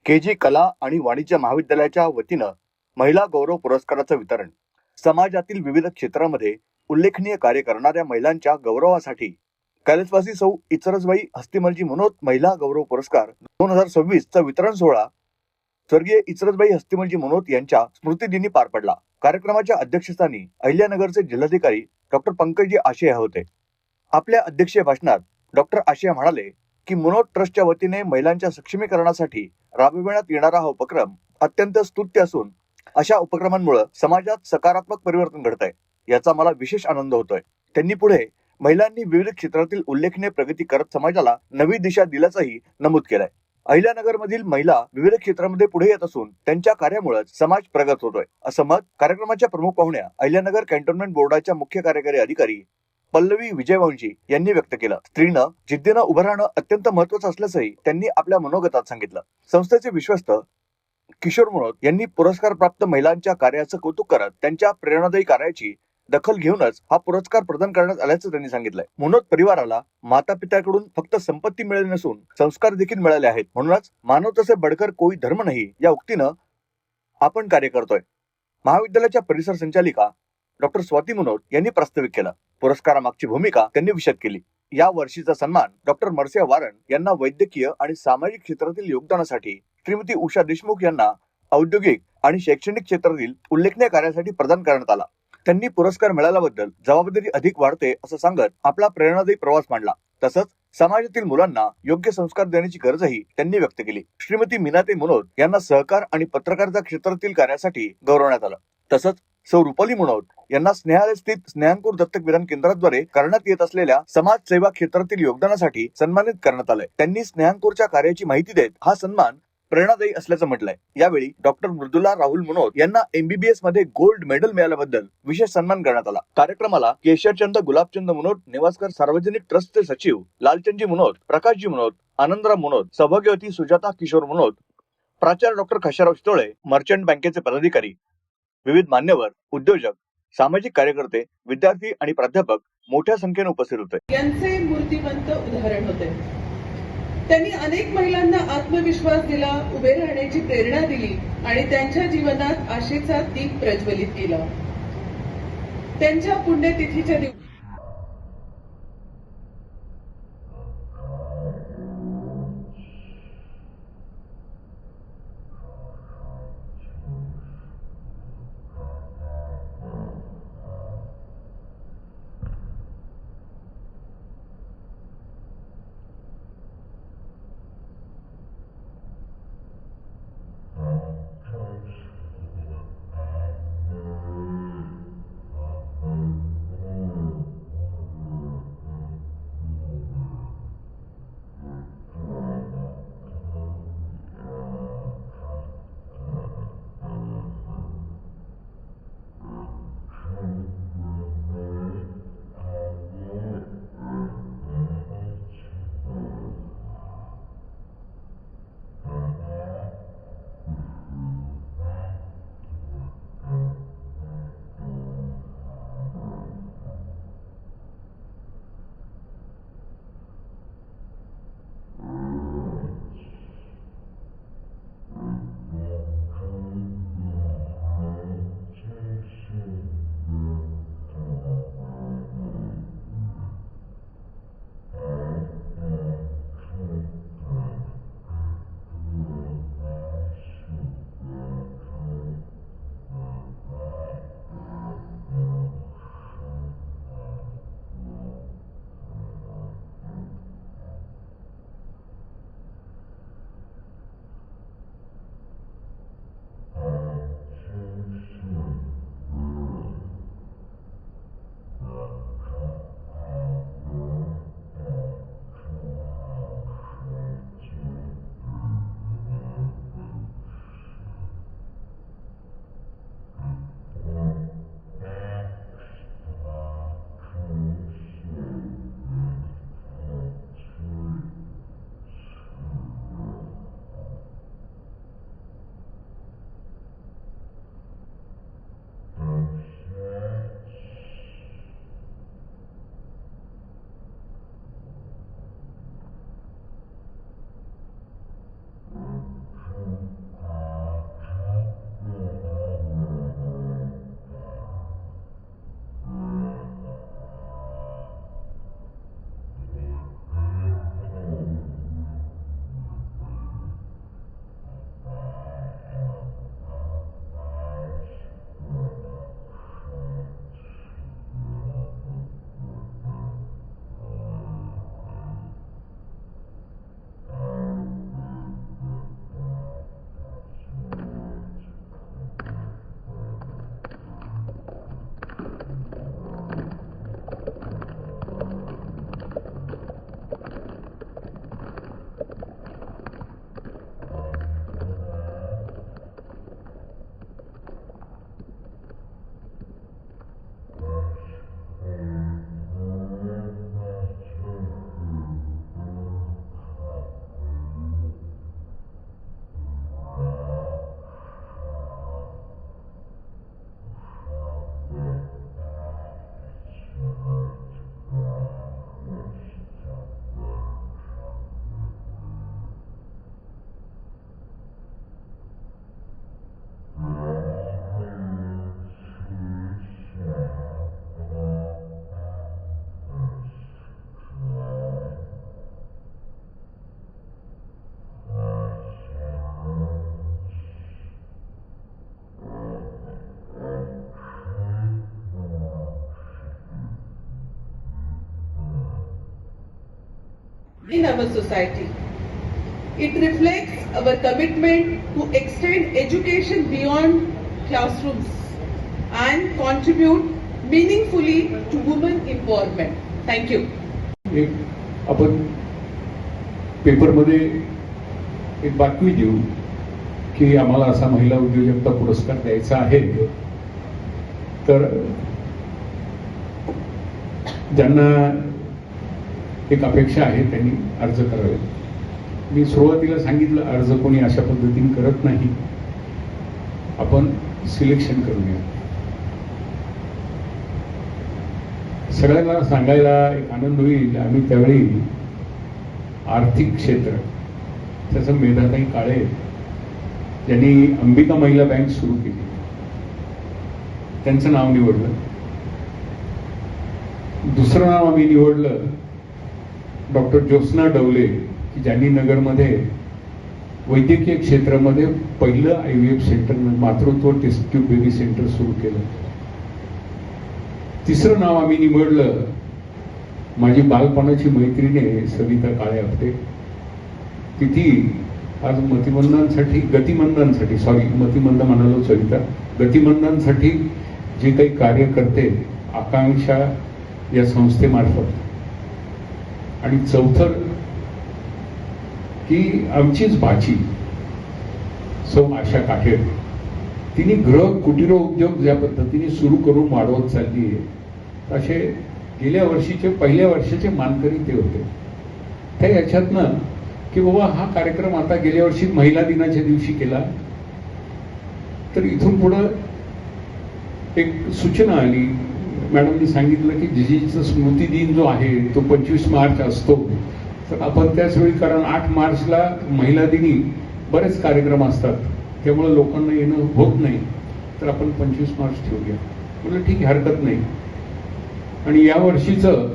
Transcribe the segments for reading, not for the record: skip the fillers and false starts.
KG कला आणि वाणिज्य महाविद्यालयाच्या वतीनं महिला गौरव पुरस्काराचं वितरण. समाजातील विविध क्षेत्रामध्ये उल्लेखनीय कार्य करणाऱ्या महिलांच्या गौरवासाठी कैलासवासी सौ इचरसबाई हस्तिमलजी मनोत महिला गौरव पुरस्कार 2026 चा वितरण सोहळा स्वर्गीय इचरसबाई हस्तिमलजी मनोत यांच्या स्मृतिदिनी पार पडला. कार्यक्रमाच्या अध्यक्षस्थानी अहिल्यानगरचे जिल्हाधिकारी डॉक्टर पंकजी आशे होते. आपल्या अध्यक्षीय भाषणात डॉक्टर आशे म्हणाले की मनोत ट्रस्टच्या वतीने महिलांच्या सक्षमीकरणासाठी राबविण्यात येणारा हा उपक्रम अत्यंत स्तुत्य असून अशा उपक्रमांमुळे समाजात सकारात्मक परिवर्तन घडत आहे, याचा मला विशेष आनंद होतोय. त्यांनी पुढे महिलांनी विविध क्षेत्रातील उल्लेखनीय प्रगती करत समाजाला नवी दिशा दिल्याचंही नमूद केलंय. अहिल्यानगर मधील महिला विविध क्षेत्रामध्ये पुढे येत असून त्यांच्या कार्यामुळे समाज प्रगत होतोय, असं मत कार्यक्रमाच्या प्रमुख पाहुण्या अहिल्यानगर कॅन्टोन्मेंट बोर्डाच्या मुख्य कार्यकारी अधिकारी पल्लवी विजयवंशी यांनी व्यक्त केलं. स्त्रीनं जिद्दीनं उभं राहणं अत्यंत महत्वाचं असल्याचंही त्यांनी आपल्या मनोगतात सांगितलं. संस्थेचे विश्वस्त किशोर मनोत यांनी पुरस्कार प्राप्त महिलांच्या कार्याचं कौतुक करत त्यांच्या प्रेरणादायी कार्याची दखल घेऊनच हा पुरस्कार प्रदान करण्यात आल्याचं त्यांनी सांगितलंय. मनोत परिवाराला माता पित्याकडून फक्त संपत्ती मिळाली नसून संस्कार देखील मिळाले आहेत. म्हणूनच मानव तसे बडकर कोई धर्म नाही या उक्तीनं आपण कार्य करतोय. महाविद्यालयाच्या परिसर संचालिका डॉक्टर स्वाती मनोत यांनी प्रास्ताविक केलं. पुरस्कारामागची भूमिका त्यांनी विशद केली. या वर्षीचा सन्मान डॉक्टर मर्सिया वारन यांना वैद्यकीय आणि सामाजिक क्षेत्रातील योगदानासाठी, श्रीमती उषा देशमुख यांना औद्योगिक आणि शैक्षणिक क्षेत्रातील उल्लेखनीय कार्यासाठी प्रदान करण्यात आला. त्यांनी पुरस्कार मिळाल्याबद्दल जबाबदारी अधिक वाढते असं सांगत आपला प्रेरणादायी प्रवास मांडला. तसंच समाजातील मुलांना योग्य संस्कार देण्याची गरजही त्यांनी व्यक्त केली. श्रीमती मीनाते मनोत यांना सहकार आणि पत्रकारिता क्षेत्रातील कार्यासाठी गौरवण्यात आलं. तसंच सौ रुपाली मनोत यांना स्नेहालय स्थित स्नेहांकुर दत्तक विधान केंद्राद्वारे करण्यात येत असलेल्या समाजसेवा क्षेत्रातील योगदानासाठी सन्मानित करण्यात आलंय. त्यांनी स्नेहांकुरच्या कार्याची माहिती देत हा सन्मान प्रेरणादायी असल्याचं म्हटलंय. यावेळी डॉक्टर मृदुला राहुल मनोत यांना MBBS मध्ये गोल्ड मेडल मिळाल्याबद्दल विशेष सन्मान करण्यात आला. कार्यक्रमाला केशरचंद गुलाबचंद मनोत निवासकर सार्वजनिक ट्रस्टचे सचिव लालचंदजी मनोत, प्रकाशजी मनोत, आनंदराव मनोत, सौभाग्यवती सुजाता किशोर मनोत, प्राचार्य डॉक्टर खशाराव शितोळे, मर्चंट बँकेचे पदाधिकारी, विविध मान्यवर, उद्योजक, सामाजिक कार्यकर्ते, विद्यार्थी आणि प्राध्यापक मोठ्या संख्येने उपस्थित होते. यांचे मूर्तिमंत उदाहरण होते. त्यांनी अनेक महिलांना आत्मविश्वास दिला, उभे राहण्याची प्रेरणा दिली आणि त्यांच्या जीवनात आशेचा दीप प्रज्वलित केला. त्यांच्या पुण्यतिथीच्या दिवशी in our society. It reflects our commitment to extend education beyond classrooms and contribute meaningfully to women empowerment. Thank you. एक आपण पेपरमध्ये एक बातमी देऊ की आम्हाला असा महिला उद्योजकता पुरस्कार द्यायचा आहे, तर ज्यांना एक अपेक्षा आहे त्यांनी अर्ज करावे. मी सुरुवातीला सांगितलं, अर्ज कोणी अशा पद्धतीने करत नाही, आपण सिलेक्शन करूया. सगळ्यांना सांगायला एक आनंद होईल, आम्ही त्यावेळी आर्थिक क्षेत्र त्याचं मेधाताई काळे यांनी अंबिका महिला बँक सुरू केली, त्यांचं नाव निवडलं. दुसरं नाव आम्ही निवडलं डॉक्टर ज्योत्स्ना डवले, की ज्यांनी नगरमध्ये वैद्यकीय क्षेत्रामध्ये पहिलं IVF सेंटर, मातृत्व टेस्ट ट्यूब बेबी सेंटर सुरू केलं. तिसरं नाव आम्ही निवडलं माझी बालपणाची मैत्रिणी सविता काळे आपटे, की ती आज मतिमंदांसाठी म्हणालो सविता, गतिमंदांसाठी जे काही कार्य करते आकांक्षा या संस्थेमार्फत. आणि चौथं की आमचीच बाची सौ आशा काठेर, तिने गृह कुटीर उद्योग ज्या पद्धतीने सुरू करून वाढवत चालली आहे, असे गेल्या वर्षीचे पहिल्या वर्षाचे मानकरी ते होते. त्या याच्यातनं की बाबा हा कार्यक्रम आता गेल्या वर्षी महिला दिनाच्या दिवशी केला, तर इथून पुढं एक सूचना आली. मॅडमनी सांगितलं की जिजीचा स्मृती दिन जो आहे तो 25 मार्च असतो, तर आपण त्याच वेळी, कारण 8 मार्चला महिला दिनी बरेच कार्यक्रम असतात, त्यामुळे लोकांना येणं होत नाही, तर आपण 25 मार्च ठेवूया. म्हटलं ठीक आहे, हरकत नाही. आणि या वर्षीचं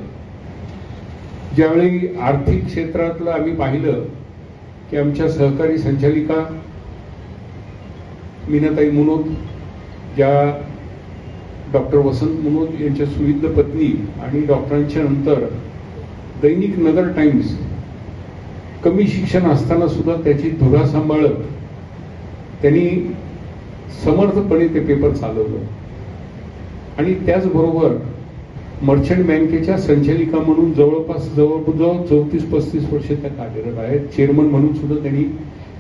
ज्यावेळी आर्थिक क्षेत्रातलं आम्ही पाहिलं की आमच्या सहकारी संचालिका मीनाताई मुनोत, ज्या डॉक्टर वसंत मुनोत यांच्या सुविद्य पत्नी आणि डॉक्टरांच्या नंतर दैनिक नगर टाइम्स, कमी शिक्षण असताना सुद्धा त्याची धुरा सांभाळत त्यांनी समर्थपणे ते पेपर चालवलं. आणि त्याचबरोबर मर्चंट बँकेच्या संचालिका म्हणून जवळपास 34-35 वर्ष त्या कार्यरत आहेत. चेअरमन म्हणून सुद्धा त्यांनी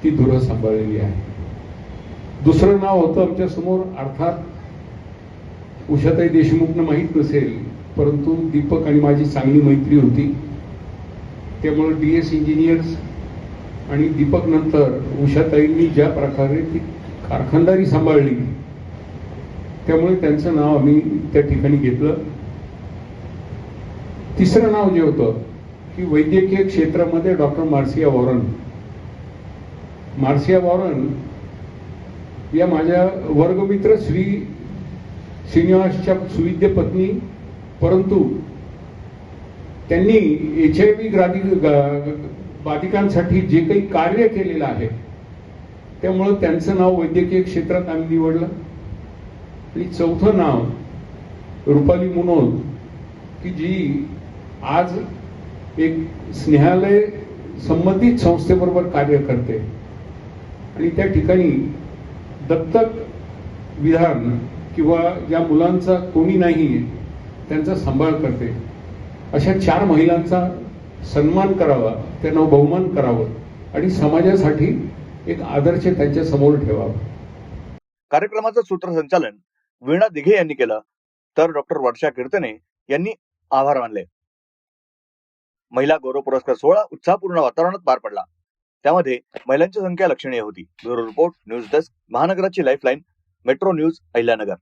ती धुरा सांभाळलेली आहे. दुसरं नाव होतं आमच्या समोर, अर्थात उषाताई देशमुखनं माहीत नसेल, परंतु दीपक आणि माझी चांगली मैत्री होती, त्यामुळे DS इंजिनियर्स आणि दीपक नंतर उषाताईंनी ज्या प्रकारे ती कारखानदारी सांभाळली, त्यामुळे त्यांचं नाव आम्ही त्या ठिकाणी घेतलं. तिसरं नाव जे होतं की वैद्यकीय क्षेत्रामध्ये डॉक्टर मार्सिया वॉरन या माझ्या वर्गमित्र श्री श्रीनिवासच्या सुविद्य पत्नी, परंतु त्यांनी HIV बाधिकांसाठी जे काही कार्य केलेलं आहे, त्यामुळं त्यांचं नाव वैद्यकीय क्षेत्रात आम्ही निवडलं. आणि चौथं नाव रुपाली मुनोद, की जी आज एक स्नेहालय संबंधित संस्थेबरोबर कार्य करते आणि त्या ठिकाणी दत्तक विधान किंवा ज्या मुलांचा कोणी नाही त्यांचा सांभाळ करते. अशा 4 महिलांचा सन्मान करावा, त्यांना बहुमान करावं आणि समाजासाठी एक आदर्श त्यांच्या समोर ठेवावा. कार्यक्रमाचं सूत्रसंचालन वीणा दिघे यांनी केलं, तर डॉक्टर वर्षा कीर्तने यांनी आभार मानले. महिला गौरव पुरस्कार सोहळा उत्साहपूर्ण वातावरणात पार पडला. त्यामध्ये महिलांची संख्या लक्षणीय होती. ब्युरो रिपोर्ट, न्यूज डेस्क, महानगराची लाईफलाईन, मेट्रो न्यूज, अहिल्यानगर.